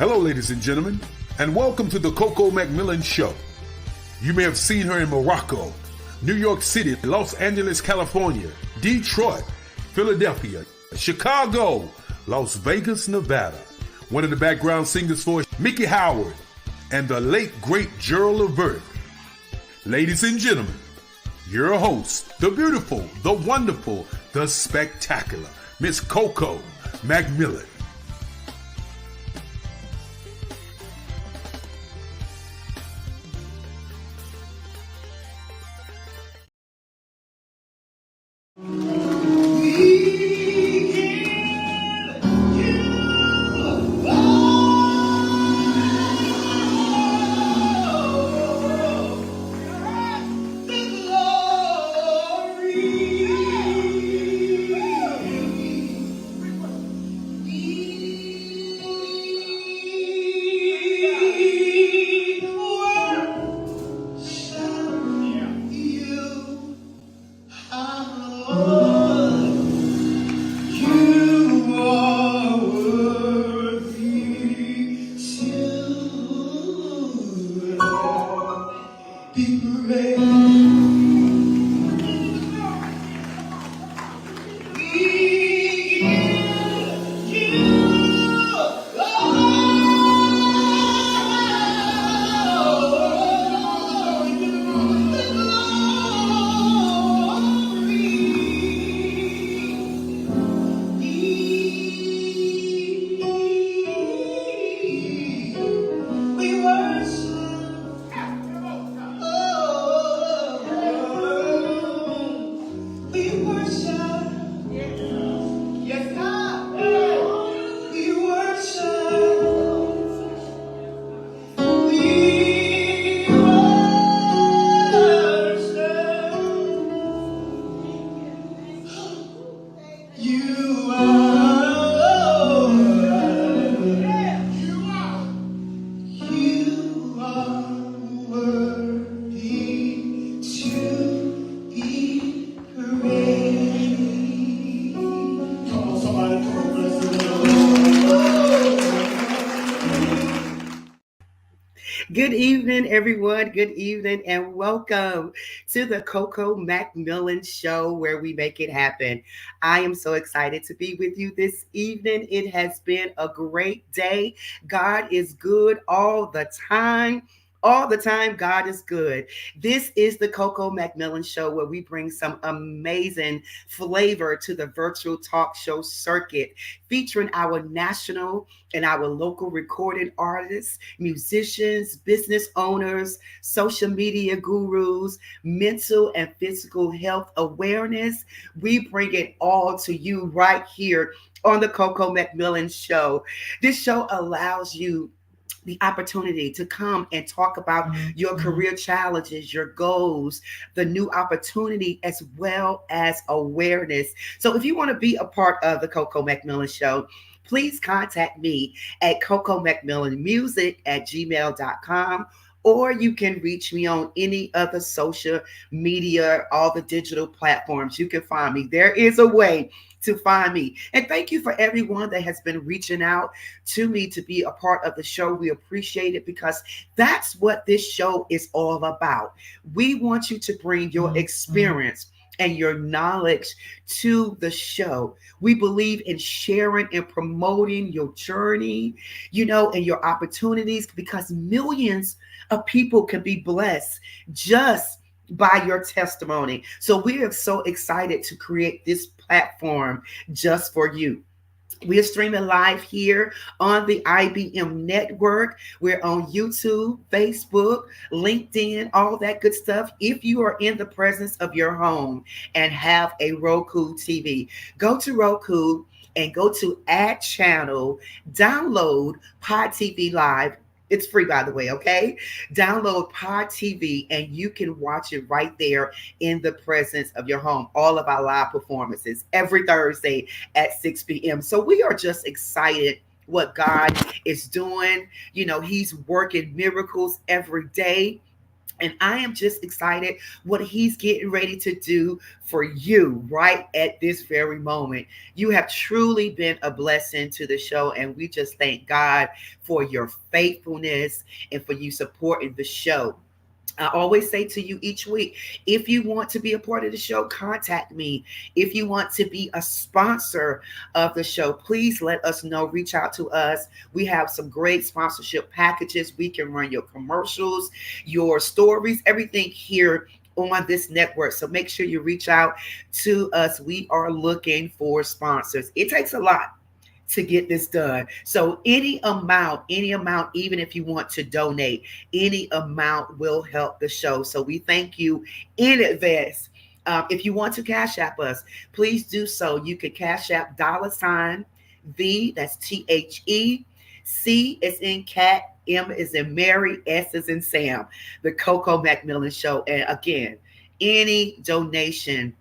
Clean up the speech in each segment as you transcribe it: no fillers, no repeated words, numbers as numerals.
Hello, ladies and gentlemen, and welcome to the Coco McMillan Show. You may have seen her in Morocco, New York City, Los Angeles, California, Detroit, Philadelphia, Chicago, Las Vegas, Nevada. One of the background singers for Mickey Howard and the late, great Gerald Levert. Ladies and gentlemen, your host, the beautiful, the wonderful, the spectacular, Miss Coco McMillan. Good evening, everyone. Good evening, and welcome to the Coco McMillan Show, where we make it happen. I am so excited to be with you this evening. It has been a great day. God is good all the time. All the time, God is good. This is the Coco McMillan Show, where we bring some amazing flavor to the virtual talk show circuit, featuring our national and our local recorded artists, musicians, business owners, social media gurus, mental and physical health awareness. We bring it all to you right here on the Coco McMillan Show. This show allows you the opportunity to come and talk about your career challenges, your goals, the new opportunity, as well as awareness. So if you want to be a part of the Coco McMillan Show, please contact me at cocomcmillanmusic@gmail.com, or you can reach me on any other social media, all the digital platforms. You can find me. There is a way to find me. And thank you for everyone that has been reaching out to me to be a part of the show. We appreciate it, because that's what this show is all about. We want you to bring your experience and your knowledge to the show. We believe in sharing and promoting your journey, and your opportunities, because millions of people can be blessed just by your testimony. So we are so excited to create this platform just for you. We are streaming live here on the IBM network. We're on YouTube, Facebook, LinkedIn, all that good stuff. If you are in the presence of your home and have a Roku TV, go to Roku and go to Add Channel, download Pod TV Live. It's free, by the way, okay? Download Pod TV and you can watch it right there in the presence of your home. All of our live performances every Thursday at 6 p.m. So we are just excited what God is doing. He's working miracles every day. And I am just excited what he's getting ready to do for you right at this very moment. You have truly been a blessing to the show, and we just thank God for your faithfulness and for you supporting the show. I always say to you each week, if you want to be a part of the show, contact me. If you want to be a sponsor of the show, please let us know. Reach out to us. We have some great sponsorship packages. We can run your commercials, your stories, everything here on this network. So make sure you reach out to us. We are looking for sponsors. It takes a lot to get this done. So any amount, even if you want to donate, any amount will help the show. So we thank you in advance. If you want to Cash App us, please do so. You can Cash App $ V, that's THE, C is in cat, M is in Mary, S is in Sam, the Coco McMillan Show. And again, any donation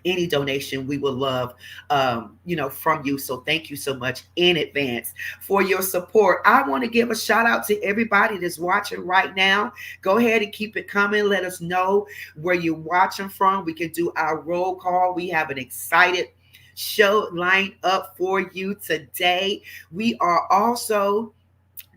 we will love from you. So thank you so much in advance for your support. I want to give a shout out to everybody that's watching right now. Go ahead and keep it coming. Let us know where you're watching from. We can do our roll call. We have an excited show lined up for you today. We are also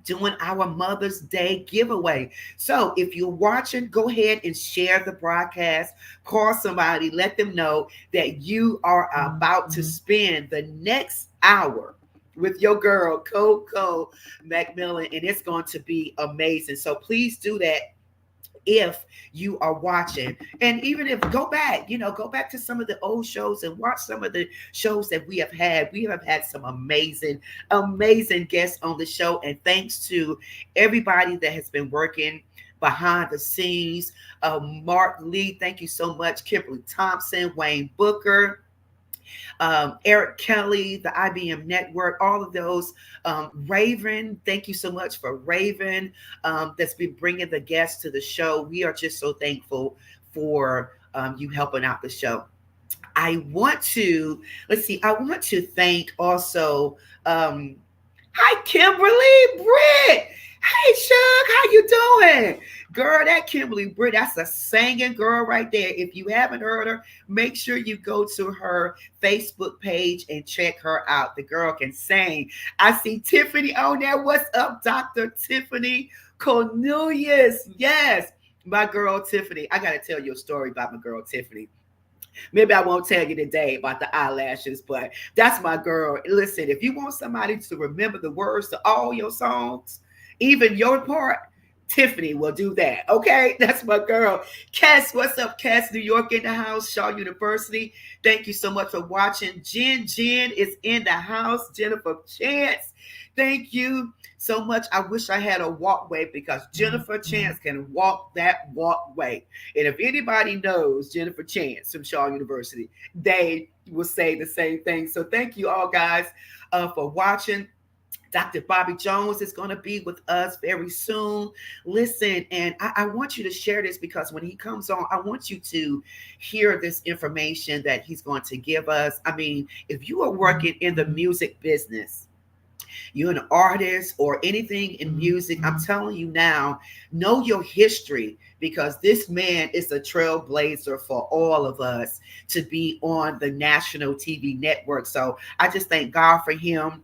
doing our Mother's Day giveaway. So if you're watching, go ahead and share the broadcast. Call somebody, let them know that you are about to spend the next hour with your girl, Coco McMillan, and it's going to be amazing. So please do that if you are watching. And even if go back to some of the old shows and watch some of the shows that we have had. We have had some amazing guests on the show, and thanks to everybody that has been working behind the scenes. Mark Lee, thank you so much. Kimberly Thompson, Wayne Booker, Eric Kelly, the IBM Network, all of those. Raven, thank you so much for Raven, that's been bringing the guests to the show. We are just so thankful for you helping out the show. I want to thank also, hi, Kimberly Britt. Hey, Shug, how you doing? Girl, that Kimberly Britt, that's a singing girl right there. If you haven't heard her, make sure you go to her Facebook page and check her out. The girl can sing. I see Tiffany on there. What's up, Dr. Tiffany Cornelius? Yes, my girl Tiffany. I got to tell you a story about my girl Tiffany. Maybe I won't tell you today about the eyelashes, but that's my girl. Listen, if you want somebody to remember the words to all your songs, even your part, Tiffany will do that. Okay, that's my girl. Cass, what's up, Cass? New York in the house. Shaw University. Thank you so much for watching. Jen is in the house. Jennifer Chance, thank you so much. I wish I had a walkway because Jennifer Chance can walk that walkway. And if anybody knows Jennifer Chance from Shaw University, they will say the same thing. So thank you all guys for watching. Dr. Bobby Jones is going to be with us very soon. Listen, and I want you to share this because when he comes on, I want you to hear this information that he's going to give us. I mean, if you are working in the music business, you're an artist or anything in music, I'm telling you now, know your history because this man is a trailblazer for all of us to be on the national TV network. So I just thank God for him,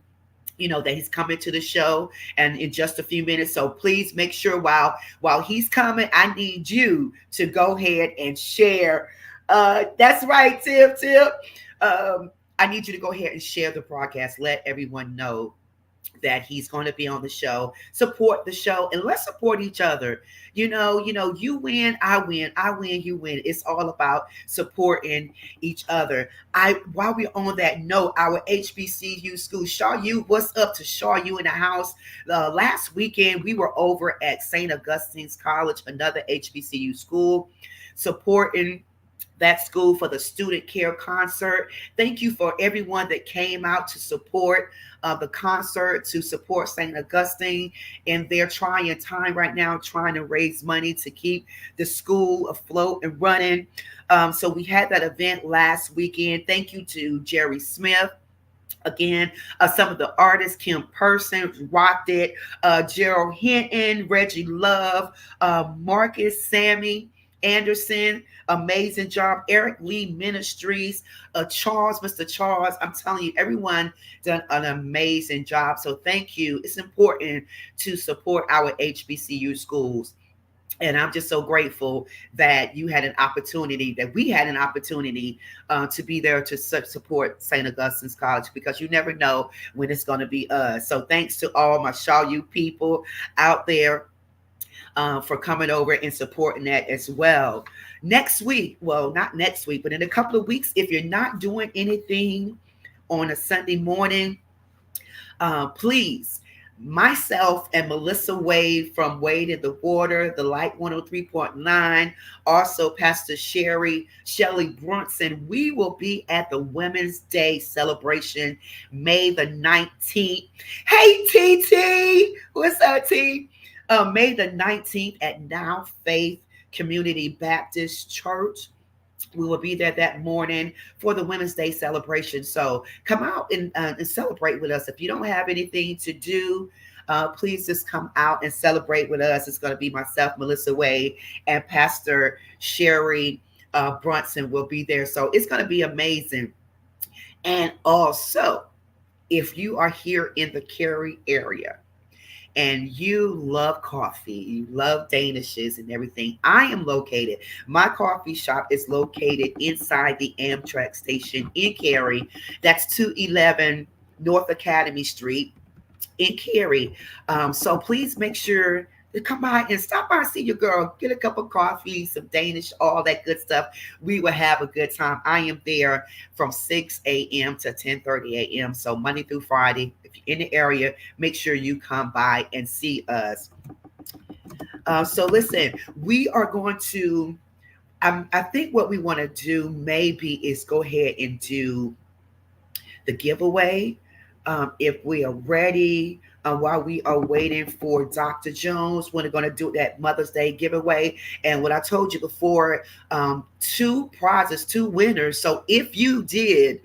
that he's coming to the show and in just a few minutes. So please make sure while he's coming, I need you to go ahead and share. That's right, Tip. I need you to go ahead and share the broadcast. Let everyone know that he's going to be on the show. Support the show and let's support each other. You win, I win, you win. It's all about supporting each other. While we're on that note, our HBCU school, Shaw U, what's up to Shaw U in the house? Last weekend, we were over at St. Augustine's College, another HBCU school, supporting that school for the student care concert. Thank you for everyone that came out to support the concert, to support St. Augustine in their trying time right now, trying to raise money to keep the school afloat and running. So we had that event last weekend. Thank you to Jerry Smith Again, some of the artists, Kim Person rocked it, Gerald Hinton, Reggie Love, Marcus, Sammy Anderson, amazing job. Eric Lee Ministries, Charles, Mr. Charles. I'm telling you, everyone done an amazing job. So thank you. It's important to support our HBCU schools. And I'm just so grateful that you had an opportunity, that we had an opportunity to be there to support St. Augustine's College, because you never know when it's going to be us. So thanks to all my Shaw U people out there for coming over and supporting that as well. Next week, well, not next week, but in a couple of weeks, if you're not doing anything on a Sunday morning, please, myself and Melissa Wade from Wade in the Water, the Light 103.9, also Pastor Shelley Brunson, we will be at the Women's Day celebration May the 19th. Hey, TT, what's up, T? May the 19th at Now Faith Community Baptist Church. We will be there that morning for the Women's Day celebration. So come out and celebrate with us. If you don't have anything to do, please just come out and celebrate with us. It's going to be myself, Melissa Wade, and Pastor Sherry Brunson will be there. So it's going to be amazing. And also, if you are here in the Cary area, and you love coffee, you love Danishes and everything, I am located. My coffee shop is located inside the Amtrak station in Cary. That's 211 North Academy Street in Cary. So please make sure to come by and stop by and see your girl. Get a cup of coffee, some Danish, all that good stuff. We will have a good time. I am there from 6 a.m. to 10:30 a.m. So Monday through Friday. If you're in the area, make sure you come by and see us. So listen, we are going to, I think what we want to do maybe is go ahead and do the giveaway. If we are ready, while we are waiting for Dr. Jones, we're going to do that Mother's Day giveaway. And what I told you before, two prizes, two winners. So if you did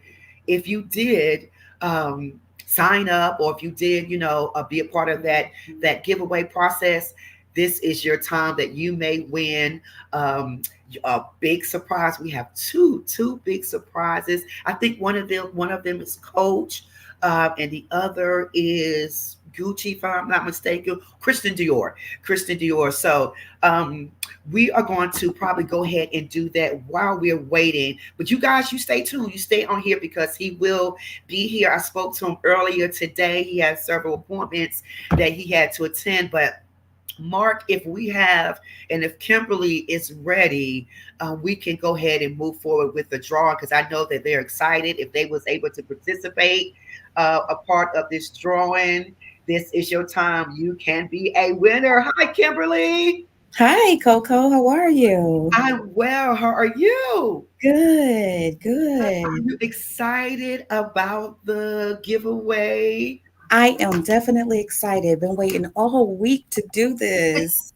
sign up, or if you did, be a part of that giveaway process, this is your time that you may win a big surprise. We have two big surprises. I think one of them is Coach, and the other is Gucci, if I'm not mistaken, Christian Dior. So we are going to probably go ahead and do that while we're waiting. But you guys, you stay tuned. You stay on here because he will be here. I spoke to him earlier today. He had several appointments that he had to attend, but Mark, if we have, and if Kimberly is ready, we can go ahead and move forward with the drawing, because I know that they're excited if they was able to participate a part of this drawing. This is your time. You can be a winner. Hi, Kimberly. Hi, Coco. How are you? I'm well. How are you? Good, Are good. you excited about the giveaway? I am definitely excited. Been waiting all week to do this.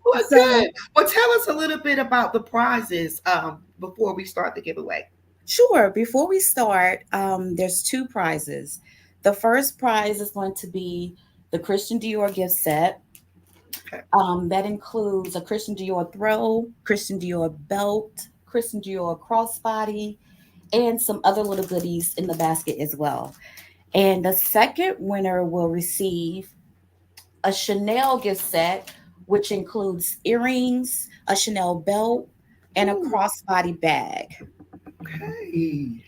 Well, So, good. Well, tell us a little bit about the prizes before we start the giveaway. sure, before we start, there's two prizes. The first prize is going to be the Christian Dior gift set. Okay. That includes a Christian Dior throw, Christian Dior belt, Christian Dior crossbody, and some other little goodies in the basket as well. And the second winner will receive a Chanel gift set, which includes earrings, a Chanel belt, and a Ooh, crossbody bag. okay.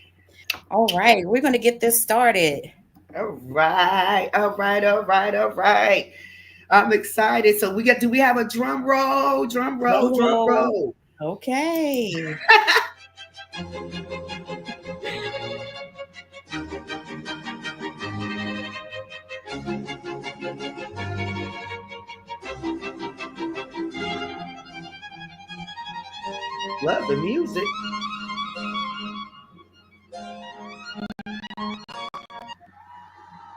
All right, we're going to get this started. All right. All right. All right. All right. I'm excited. So do we have a drum roll? Drum roll, Drum drum roll. roll. Okay. Love the music.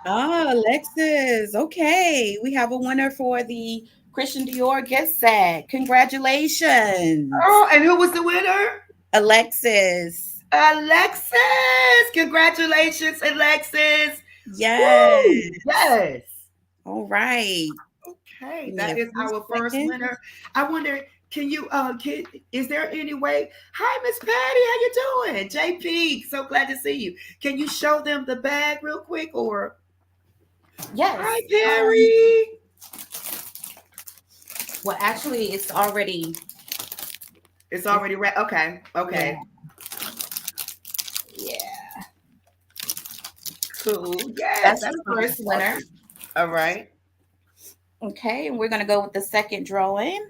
Ah, Alexis. Okay, we have a winner for the Christian Dior gift set. Congratulations, Oh, and who was the winner? Alexis. Alexis, congratulations, Alexis. Yes. Woo! Yes. All right. Okay, Give me that a is few our first seconds. winner. I wonder, is there any way? Hi, Miss Patty, how you doing? JP, so glad to see you. Can you show them the bag real quick, or hi, Yes. Perry? Well, actually, it's already. It's It's, already right. Okay, yeah. okay, Yeah. cool. Yes, That's that's the looking first winner. awesome. All right. Okay, and we're gonna go with the second drawing.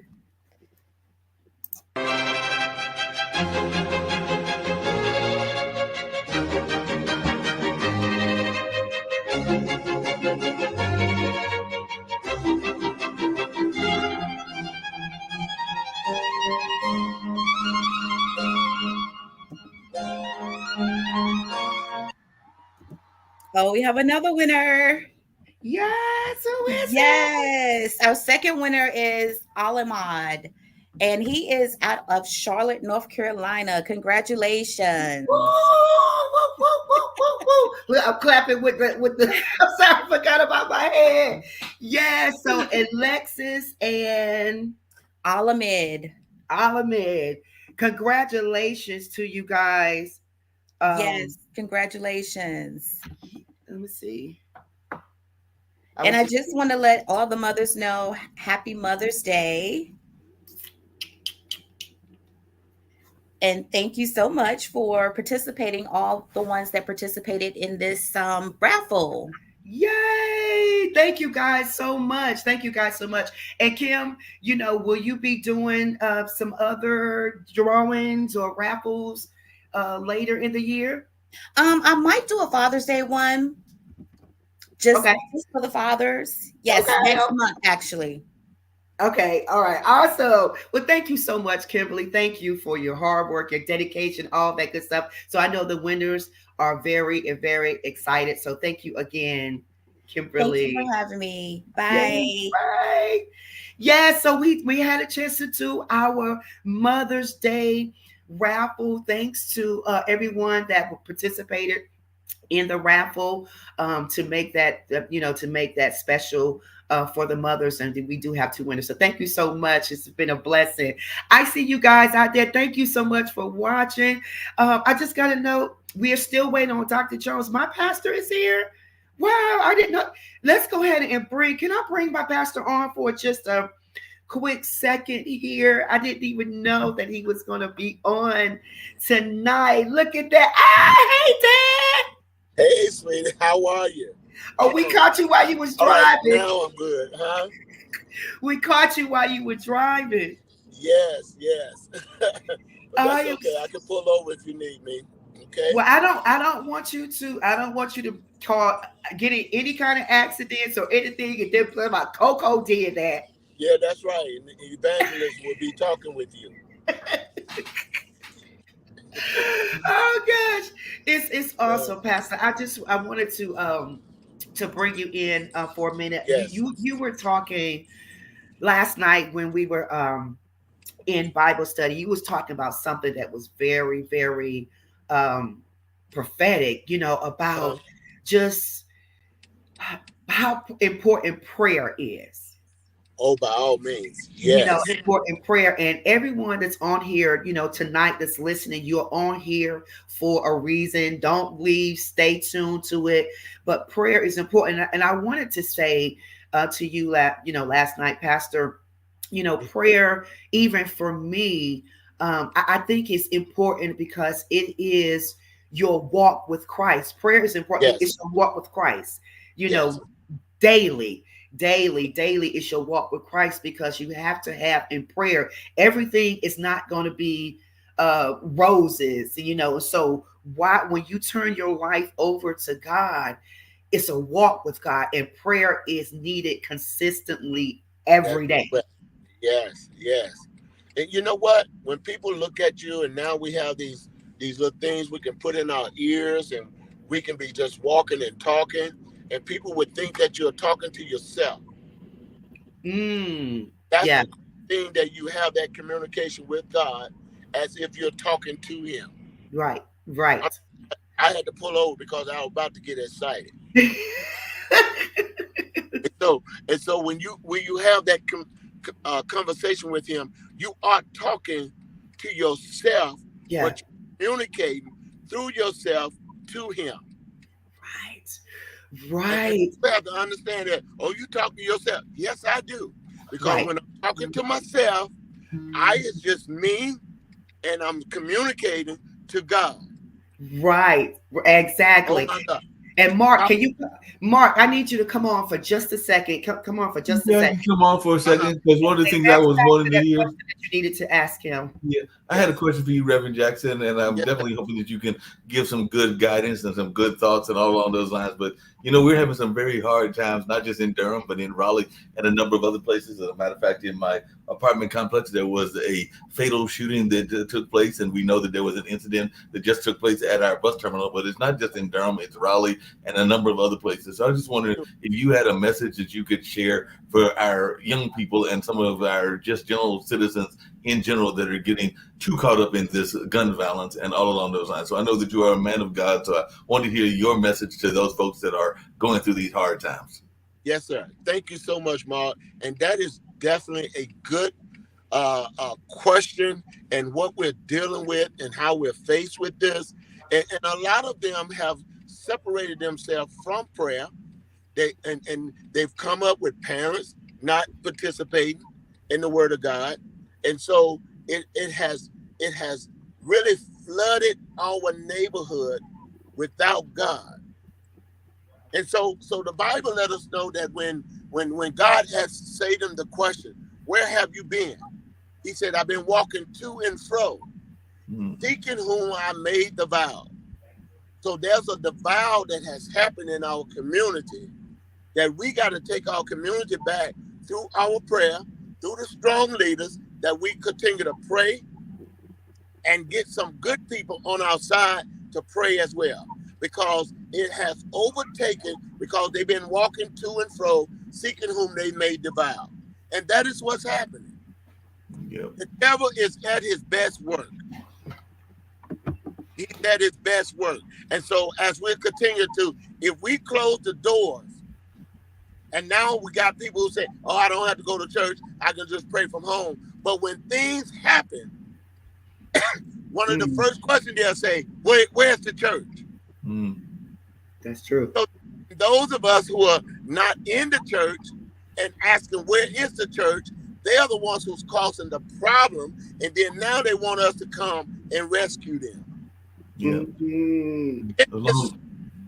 Oh, we have another winner. Yes, who is it? Yes, our second winner is Alamad, and he is out of Charlotte, North Carolina. Congratulations. Woo, woo, woo, woo, woo, woo. Look, I'm clapping with the. I'm sorry, I forgot about my hand. Yes, so Alexis and Alamid. Ahmed, congratulations to you guys. Um, Yes, congratulations. let me see. I And was I just just want to let all the mothers know happy Mother's Day. And thank you so much for participating, all the ones that participated in this raffle. yay! Thank you guys so much. Thank you guys so much. And Kim, will you be doing some other drawings or raffles later in the year? I might do a Father's Day one just Okay. for the fathers. Yes, Okay. next month actually. Okay, all right, awesome. Well, thank you so much, Kimberly. Thank you for your hard work, your dedication, all that good stuff. So I know the winners are very excited. So thank you again, Thank you for Kimberly. having me. Yay, Bye. bye. Yeah, so we had a chance to do our Mother's Day raffle. Thanks to everyone that participated in the raffle to make that to make that special for the mothers, and we do have two winners, so thank you so much. It's been a blessing. I see you guys out there. Thank you so much for watching. I just got to know, we are still waiting on Dr. Jones. My pastor is here. Wow, I didn't know. Let's go ahead and can I bring my pastor on for just a quick second here? I didn't even know that he was going to be on tonight. Look at that. Hey, Dad. Hey, sweetie, how are you? Oh, we caught you while you was All right, driving. now I'm good, huh? We caught you while you were driving. Yes. But I that's am. okay. I can pull over if you need me. Okay? Well, I don't want you to. I don't want you to call get in any kind of accidents or anything. And then play about Coco did that. Yeah, that's right. And the evangelist will be talking with you. Oh gosh, it's Uh, awesome, Pastor. I wanted to bring you in for a minute. You yes. you you were talking last night when we were in Bible study. You was talking about something that was very um prophetic. Uh, About just how important prayer is. oh, by all means. Yes. Important prayer. And everyone that's on here, tonight that's listening, you're on here for a reason. Don't leave, stay tuned to it. But prayer is important. And I wanted to say to you, last night, Pastor, prayer, even for me, I think it's important because it is your walk with Christ. Prayer is important. Yes. It's your walk with Christ, you Yes. know, daily is your walk with Christ, because you have to have in prayer. Everything is not going to be roses, so why, when you turn your life over to God, it's a walk with God, and prayer is needed consistently That's every day. correct. Yes. And you know what? When people look at you, and now we have these little things we can put in our ears, and we can be just walking and talking, and people would think that you're talking to yourself. That's Yeah. the thing, that you have that communication with God as if you're talking to Him. Right. Right. I had to pull over because I was about to get excited. And so when you have that conversation with him, you are talking to yourself, Yeah. but you're communicating through yourself to him. Right. And Right. you have to understand that. Oh, you talk to yourself? Yes, I do. Because Right. when I'm talking to myself, I is just me, and I'm communicating to God. Right. Oh Exactly. my God. And Mark, Mark, I need you to come on for just a second. Come on for just a Yeah, I second. can come on for a second because one of the things I Ask was Pastor wanting to that hear. question that you needed to ask him. Yeah, I had a question for you, Reverend Jackson, and I'm Yes, definitely hoping that you can give some good guidance and some good thoughts and all along those lines. But we're having some very hard times, not just in Durham, but in Raleigh and a number of other places. As a matter of fact, in my apartment complex, there was a fatal shooting that took place, and we know that there was an incident that just took place at our bus terminal. But it's not just in Durham; it's Raleigh and a number of other places. So I just wondered if you had a message that you could share for our young people and some of our just general citizens in general that are getting too caught up in this gun violence and all along those lines. So I know that you are a man of God, so I want to hear your message to those folks that are going through these hard times. yes, sir. Thank you so much, Mark. And that is definitely a good question, and what we're dealing with and how we're faced with this. And a lot of them have separated themselves from prayer. And they've come up with parents not participating in the Word of God, and so it has really flooded our neighborhood without God. And so the Bible let us know that when God has Satan the question, where have you been? He said, I've been walking to and fro, seeking whom I made the vow. So there's a vow that has happened in our community that we got to take our community back through our prayer, through the strong leaders, that we continue to pray and get some good people on our side to pray as well. Because it has overtaken, because they've been walking to and fro, seeking whom they made the vow. And that is what's happening. Yep. The devil is at his best work. He's at his best work. And so as we continue to, if we close the doors, and now we got people who say, oh, I don't have to go to church, I can just pray from home. But when things happen, one of the first questions they'll say, where's the church? That's true. So those of us who are not in the church and asking where is the church, they are the ones who's causing the problem. And then now they want us to come and rescue them. Yeah. It's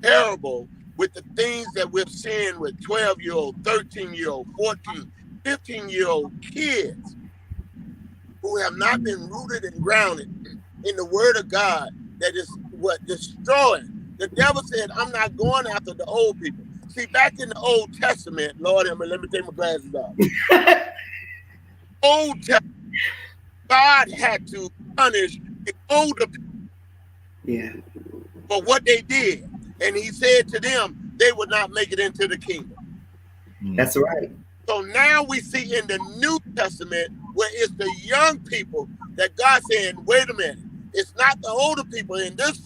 terrible with the things that we're seeing with 12-year-old, 13-year-old, 14, 15-year-old kids who have not been rooted and grounded in the Word of God, that is what destroying. The devil said, I'm not going after the old people. See, back in the Old Testament, Lord, let me take my glasses off. Old Testament, God had to punish the older people for what they did. And he said to them, they would not make it into the kingdom. That's right. So now we see in the New Testament where it's the young people that God's saying, wait a minute, it's not the older people in this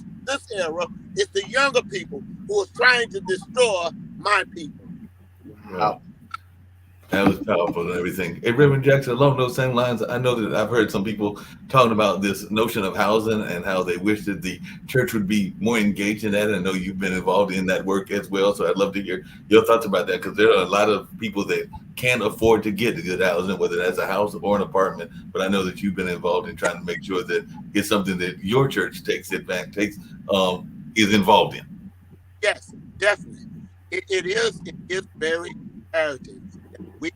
era, it's the younger people who are trying to destroy my people. Wow. That was powerful and everything. Hey, Reverend Jackson, along those same lines, I know that I've heard some people talking about this notion of housing and how they wish that the church would be more engaged in that. I know you've been involved in that work as well, so I'd love to hear your thoughts about that, because there are a lot of people that can't afford to get good housing, whether that's a house or an apartment. But I know that you've been involved in trying to make sure that it's something that your church is involved in. Yes, definitely. It is very imperative that we,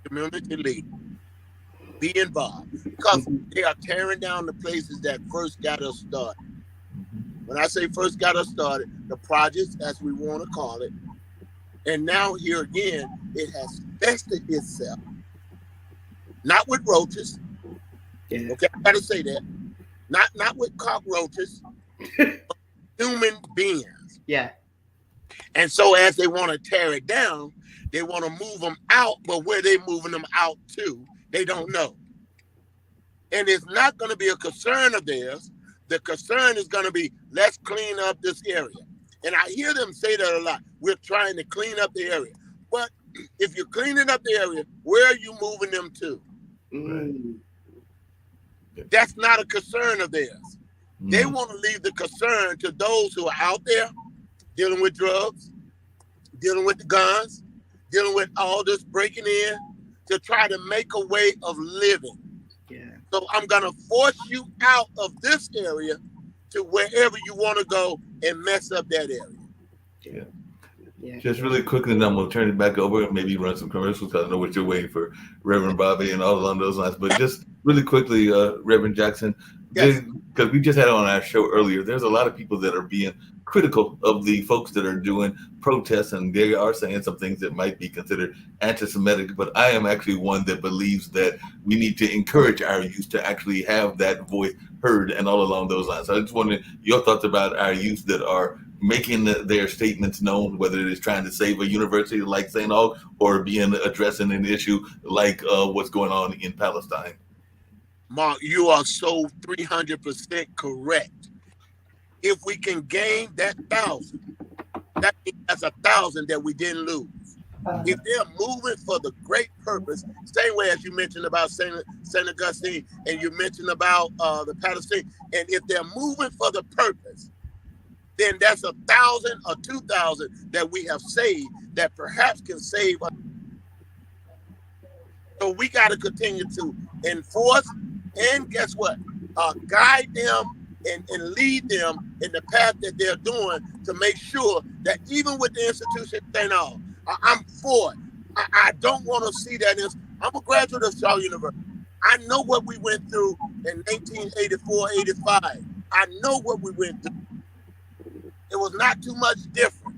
community leaders, be involved, because they are tearing down the places that first got us started. When I say first got us started, the projects, as we want to call it, and now here again, it has vested itself, not with roaches. Yeah. Okay, I gotta say that. Not with cockroaches, but human beings. Yeah. And so as they want to tear it down, they want to move them out, but where they moving them out to, they don't know. And it's not going to be a concern of theirs The concern is going to be, let's clean up this area. And I hear them say that a lot. We're trying to clean up the area. But if you're cleaning up the area, where are you moving them to? Mm. That's not a concern of theirs. They want to leave the concern to those who are out there dealing with drugs, dealing with the guns, dealing with all this breaking in to try to make a way of living. Yeah. So I'm going to force you out of this area to wherever you want to go and mess up that area. Yeah. Yeah. Just really quickly, and I'm going to turn it back over and maybe run some commercials because I know what you're waiting for, Reverend Bobby, and all along those lines. But just really quickly, Reverend Jackson, Yes. because we just had it on our show earlier, there's a lot of people that are being critical of the folks that are doing protests, and they are saying some things that might be considered anti-Semitic. But I am actually one that believes that we need to encourage our youth to actually have that voice heard and all along those lines. So I just wanted your thoughts about our youth that are making their statements known, whether it is trying to save a university like St. Aug or being addressing an issue like what's going on in Palestine. Mark, you are so 300% correct. If we can gain that 1,000, that means that's 1,000 that we didn't lose. If they're moving for the great purpose, same way as you mentioned about St. Augustine and you mentioned about the Palestine, and if they're moving for the purpose, then that's 1,000 or 2,000 that we have saved that perhaps can save us. So we got to continue to enforce and guess what? Guide them and lead them in the path that they're doing to make sure that even with the institution St. Aug, I'm for it. I don't want to see that. I'm a graduate of Shaw University. I know what we went through in 1984, 85. I know what we went through. It was not too much different.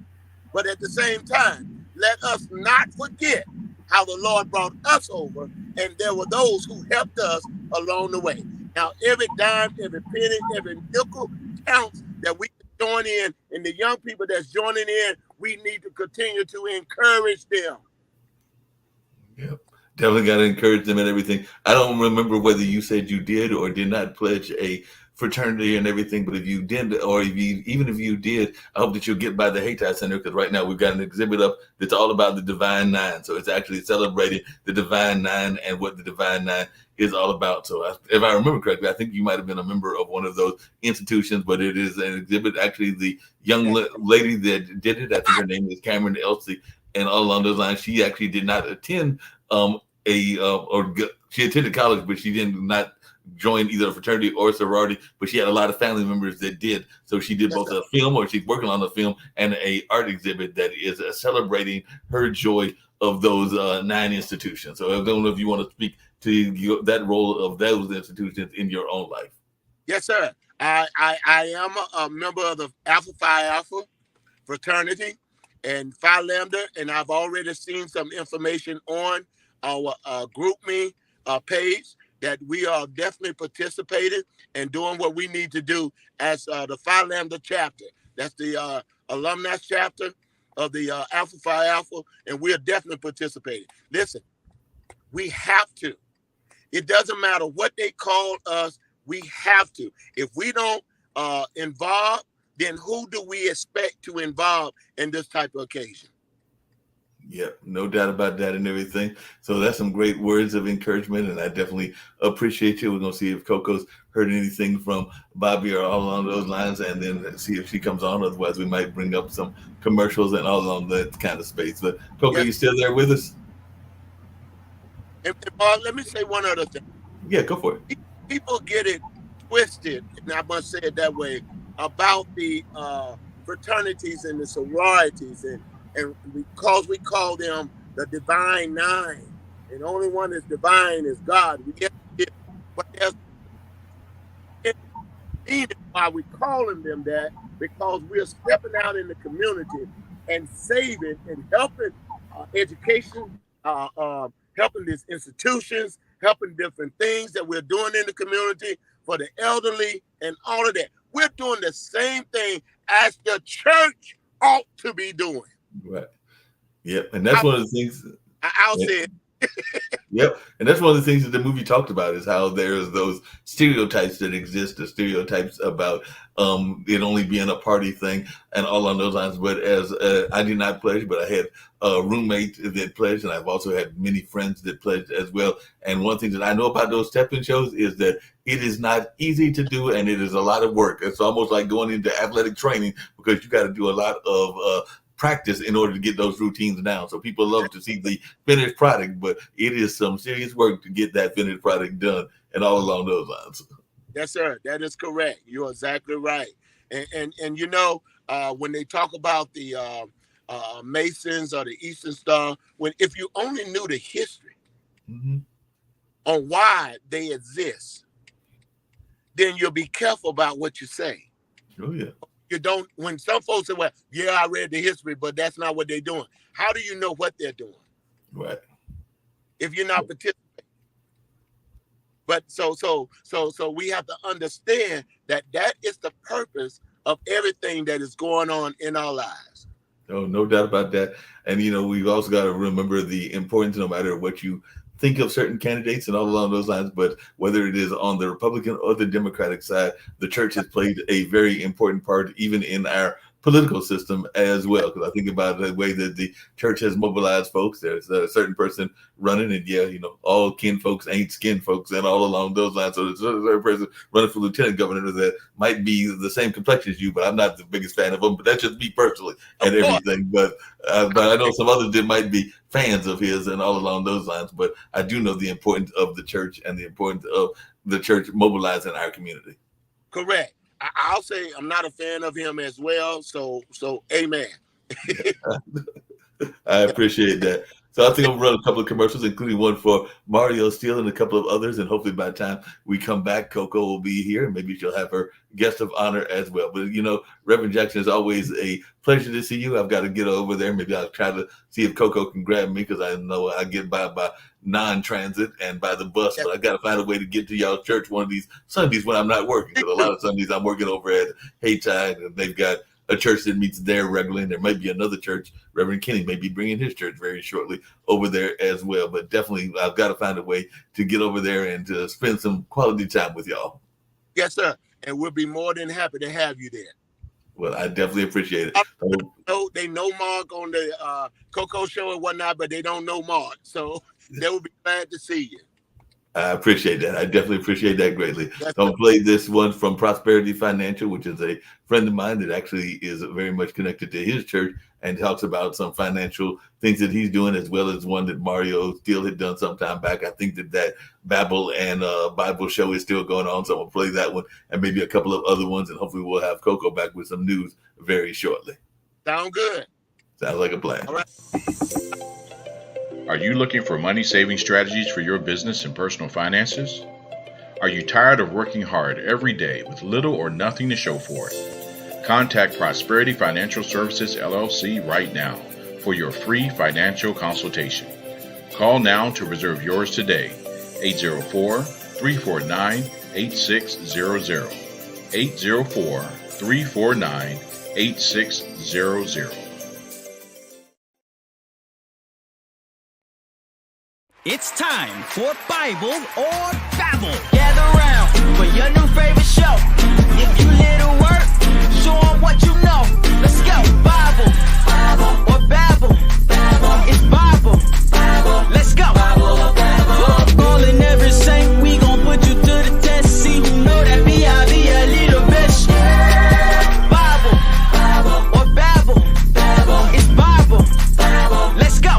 But at the same time, let us not forget how the Lord brought us over, and there were those who helped us along the way. Now, every dime, every penny, every nickel counts that we join in, and the young people that's joining in, we need to continue to encourage them. Yep. Definitely got to encourage them and everything. I don't remember whether you said you did or did not pledge a fraternity and everything, but if you did, or even if you did, I hope that you'll get by the Hayti Center, because right now we've got an exhibit up that's all about the Divine Nine. So it's actually celebrating the Divine Nine and what the Divine Nine is all about. So if I remember correctly, I think you might have been a member of one of those institutions, but it is an exhibit. Actually, the young lady that did it, I think her name is Cameron Elsie, and all along those lines, she actually did not attend she attended college, but she did not join either a fraternity or a sorority, but she had a lot of family members that did. So she did both a film, or she's working on a film, and a art exhibit that is celebrating her joy of those 9 institutions. So I don't know if you want to speak to that role of those institutions in your own life. Yes, sir. I am a member of the Alpha Phi Alpha fraternity and Phi Lambda, and I've already seen some information on our GroupMe page that we are definitely participating and doing what we need to do as the Phi Lambda chapter. That's the alumni chapter of the Alpha Phi Alpha, and we are definitely participating. Listen, we have to. It doesn't matter what they call us, we have to. If we don't involve, then who do we expect to involve in this type of occasion? Yep, no doubt about that and everything. So that's some great words of encouragement, and I definitely appreciate you. We're going to see if Coco's heard anything from Bobby or all along those lines, and then see if she comes on. Otherwise, we might bring up some commercials and all along that kind of space. But Coco, Yes. You still there with us? And let me say one other thing. Yeah, go for it. People get it twisted, and I must say it that way, about the fraternities and the sororities, and because we call them the Divine Nine, and the only one that's divine is God. But there's meaning why we calling them that, because we're stepping out in the community and saving and helping education, helping these institutions, helping different things that we're doing in the community for the elderly and all of that. We're doing the same thing as the church ought to be doing. Right. Yep. And that's one of the things. I'll say it. Yep. And that's one of the things that the movie talked about is how there's those stereotypes that exist, the stereotypes about it only being a party thing and all on those lines. But as I did not pledge, but I had a roommate that pledged, and I've also had many friends that pledged as well. And one thing that I know about those step-in shows is that it is not easy to do, and it is a lot of work. It's almost like going into athletic training because you got to do a lot of practice in order to get those routines down. So people love to see the finished product, but it is some serious work to get that finished product done and all along those lines. Yes, sir. That is correct. You're exactly right. And you know, when they talk about the Masons or the Eastern Star, if you only knew the history on why they exist, then you'll be careful about what you say. Oh yeah. You don't, when some folks say, well, yeah, I read the history, but that's not what they're doing. How do you know what they're doing? Right. If you're not participating. But so we have to understand that is the purpose of everything that is going on in our lives. Oh, no doubt about that. And, you know, we've also got to remember the importance, no matter what you think of certain candidates and all along those lines, but whether it is on the Republican or the Democratic side, the church has played a very important part, even in our political system as well. Because I think about the way that the church has mobilized folks. There's a certain person running, and yeah, you know, all kin folks ain't skin folks, and all along those lines. So there's a certain person running for lieutenant governor that might be the same complexion as you, but I'm not the biggest fan of him. But that's just me personally and everything. But I know some others that might be fans of his and all along those lines. But I do know the importance of the church and the importance of the church mobilizing our community. Correct. I'll say I'm not a fan of him as well. So amen. I appreciate that. So I think I'll run a couple of commercials, including one for Mario Steele and a couple of others. And hopefully by the time we come back, Coco will be here. And maybe she'll have her guest of honor as well. But, you know, Reverend Jackson, is always a pleasure to see you. I've got to get over there. Maybe I'll try to see if Coco can grab me, because I know I get by non-transit and by the bus. But I got to find a way to get to y'all church one of these Sundays when I'm not working. Because a lot of Sundays I'm working over at Haytide, and they've got a church that meets there regularly, and there might be another church. Reverend Kenny may be bringing his church very shortly over there as well. But definitely, I've got to find a way to get over there and to spend some quality time with y'all. Yes, sir. And we'll be more than happy to have you there. Well, I definitely appreciate it. They know Mark on the Coco show and whatnot, but they don't know Mark. So they will be glad to see you. I appreciate that. I definitely appreciate that greatly. I'll play this one from Prosperity Financial, which is a friend of mine that actually is very much connected to his church and talks about some financial things that he's doing, as well as one that Mario Steele had done some time back. I think that Babel and Bible show is still going on, so I'm going to play that one and maybe a couple of other ones, and hopefully we'll have Coco back with some news very shortly. Sound good. Sounds like a plan. All right. Are you looking for money-saving strategies for your business and personal finances? Are you tired of working hard every day with little or nothing to show for it? Contact Prosperity Financial Services, LLC right now for your free financial consultation. Call now to reserve yours today, 804-349-8600, 804-349-8600. It's time for Bible or Babble. Gather round for your new favorite show. If you hear the word, show 'em what you know. Let's go. Bible or Babble. It's Bible. Let's go. All in every saint, we gon' put you to the test. See who know that B.I.B. a little bitch. Bible or Babble. It's Bible. Let's go.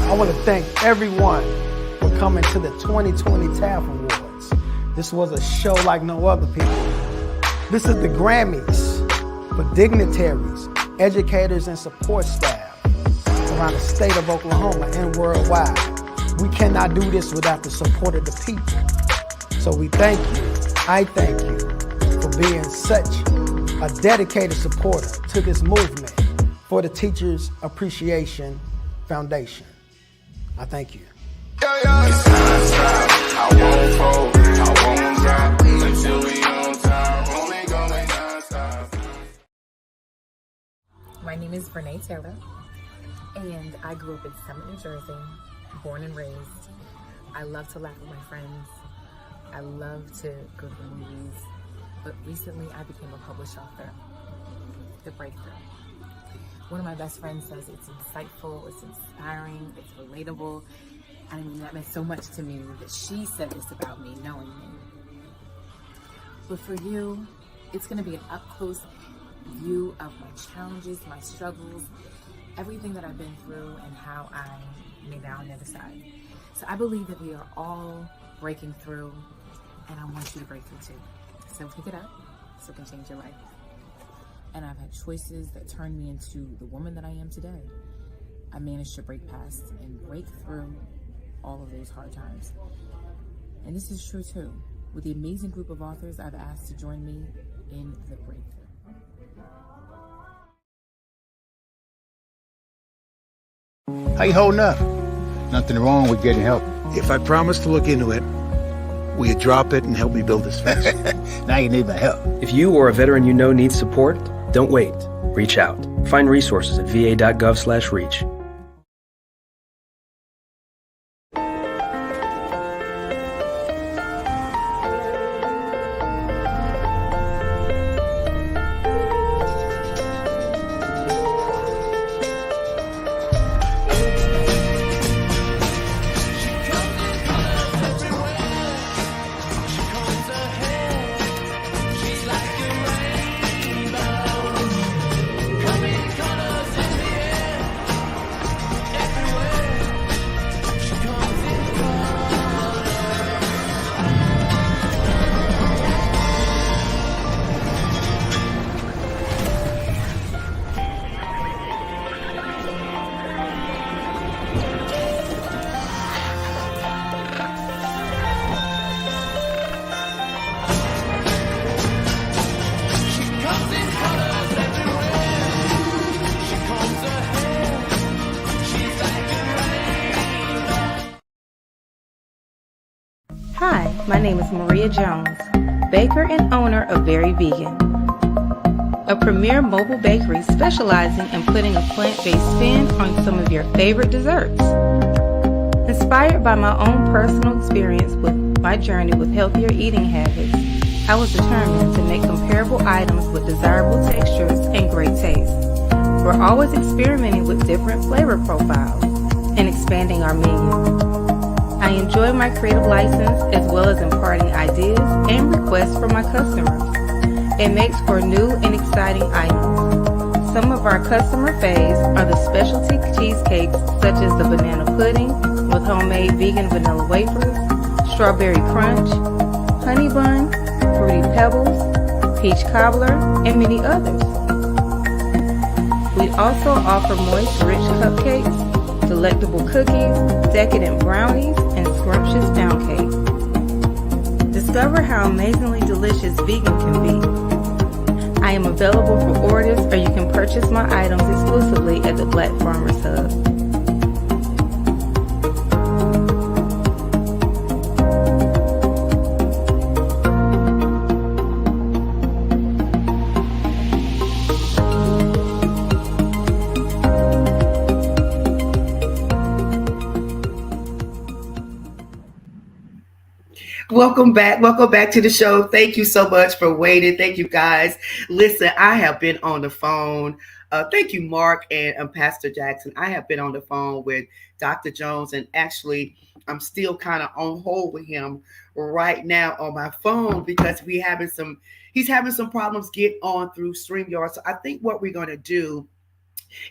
I want to thank everyone for coming to the 2020 TAF Awards. This was a show like no other, people. This is the Grammys for dignitaries, educators, and support staff around the state of Oklahoma and worldwide. We cannot do this without the support of the people. So we thank you. I thank you for being such a dedicated supporter to this movement for the Teachers Appreciation Foundation. I thank you. It's non-stop. I won't fold, I won't drop until we on top. Only going non-stop. My name is Renee Taylor, and I grew up in Summit, New Jersey, born and raised. I love to laugh with my friends. I love to go to the movies, but recently I became a published author. The breakthrough. One of my best friends says it's insightful, it's inspiring, it's relatable. I mean, that meant so much to me that she said this about me, knowing me. But for you, it's going to be an up-close view of my challenges, my struggles, everything that I've been through, and how I made it out on the other side. So I believe that we are all breaking through, and I want you to break through too. So pick it up so it can change your life. And I've had choices that turned me into the woman that I am today. I managed to break past and break through all of those hard times. And this is true too. With the amazing group of authors I've asked to join me in the breakthrough. How you holding up? Nothing wrong with getting help. If I promise to look into it, will you drop it and help me build this fence? Now you need my help. If you or a veteran you know needs support, don't wait. Reach out. Find resources at va.gov/reach. Hi, my name is Maria Jones, baker and owner of Very Vegan, a premier mobile bakery specializing in putting a plant-based spin on some of your favorite desserts. Inspired by my own personal experience with my journey with healthier eating habits, I was determined to make comparable items with desirable textures and great taste. We're always experimenting with different flavor profiles and expanding our menu. I enjoy my creative license as well as imparting ideas and requests from my customers. It makes for new and exciting items. Some of our customer faves are the specialty cheesecakes such as the banana pudding with homemade vegan vanilla wafers, strawberry crunch, honey bun, fruity pebbles, peach cobbler, and many others. We also offer moist, rich cupcakes, delectable cookies, decadent brownies, and scrumptious pound cake. Discover how amazingly delicious vegan can be. I am available for orders, or you can purchase my items exclusively at the Black Farmers Hub. Welcome back to the show. Thank you so much for waiting. Thank you guys. Listen, I have been on the phone. Thank you, Mark and Pastor Jackson. I have been on the phone with Dr. Jones, and actually I'm still kind of on hold with him right now on my phone because he's having some problems getting on through StreamYard. So I think what we're going to do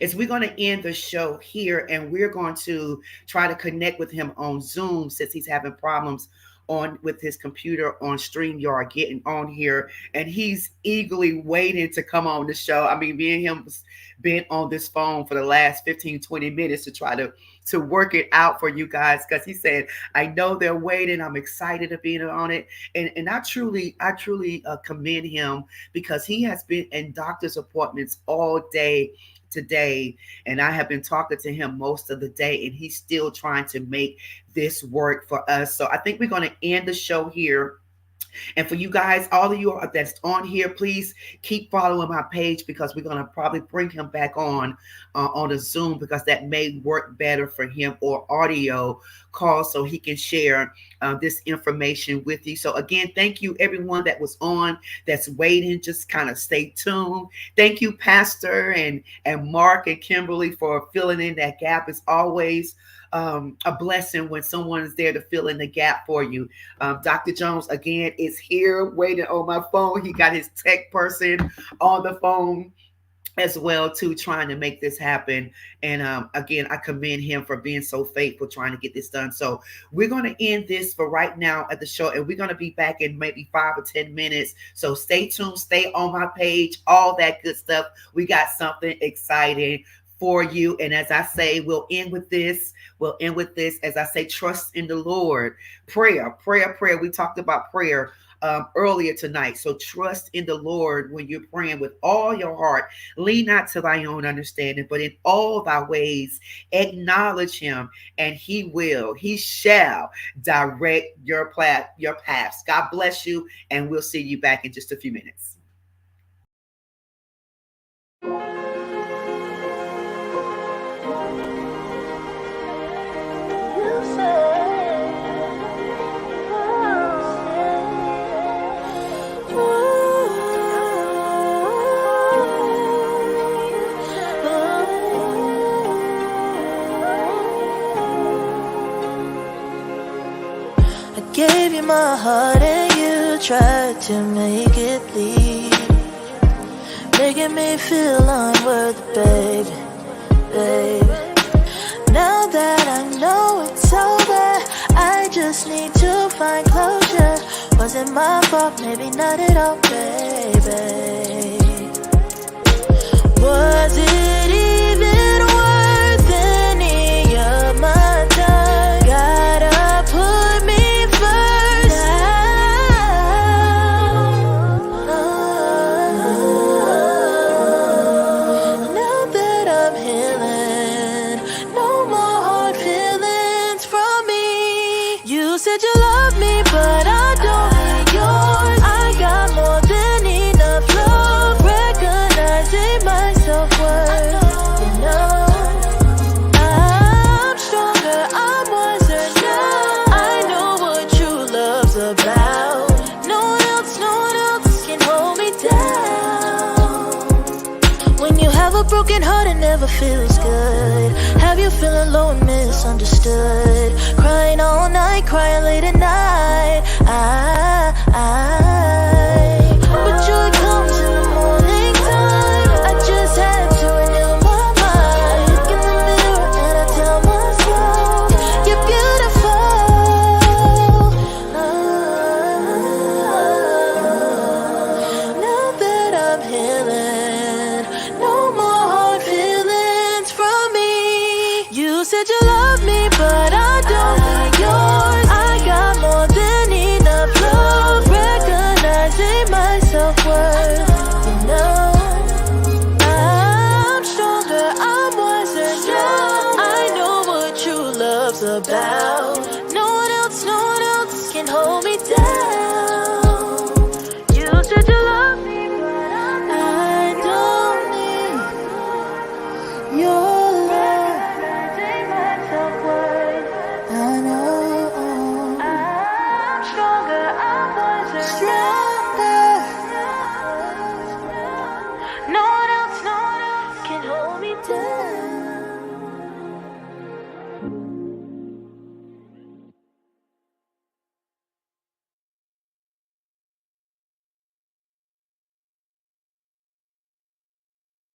is we're going to end the show here, and we're going to try to connect with him on Zoom since he's having problems on with his computer on StreamYard, getting on here, and he's eagerly waiting to come on the show. I mean, me and him was been on this phone for the last 15-20 minutes to try to work it out for you guys, because he said, I know they're waiting. I'm excited to be on it. And I truly commend him, because he has been in doctor's appointments all day today, and I have been talking to him most of the day, and he's still trying to make this work for us. So I think we're going to end the show here. And for you guys, all of you that's on here, please keep following my page, because we're going to probably bring him back on a Zoom, because that may work better for him, or audio call, so he can share this information with you. So again, thank you everyone that was on, that's waiting. Just kind of stay tuned. Thank you, Pastor and Mark and Kimberly, for filling in that gap. It's always a blessing when someone is there to fill in the gap for you. Dr. Jones, again, is here waiting on my phone. He got his tech person on the phone as well, too, trying to make this happen. And again, I commend him for being so faithful, trying to get this done. So we're going to end this for right now at the show, and we're going to be back in maybe 5 or 10 minutes. So stay tuned, stay on my page, all that good stuff. We got something exciting for you. And as I say, we'll end with this. As I say, trust in the Lord. Prayer. We talked about prayer earlier tonight. So trust in the Lord when you're praying with all your heart. Lean not to thy own understanding, but in all thy ways acknowledge him, and he shall direct your paths. God bless you, and we'll see you back in just a few minutes. Gave you my heart and you tried to make it bleed, making me feel unworthy, baby. Now that I know it's over, I just need to find closure. Wasn't my fault, maybe not at all, baby. Was it even worth any of my time? Gotta put me broken heart, it never feels good. Have you feeling low and misunderstood? Crying all night, crying late at night. But joy comes in the morning time. I just had to renew my mind. Look in the mirror and I tell myself, you're beautiful. Now that I'm healing, no more said you love me, but I don't need yours. I got more than enough love, recognizing my self-worth. You know, I'm stronger, I'm wiser now. I know what true love's about. No one else can hold me down.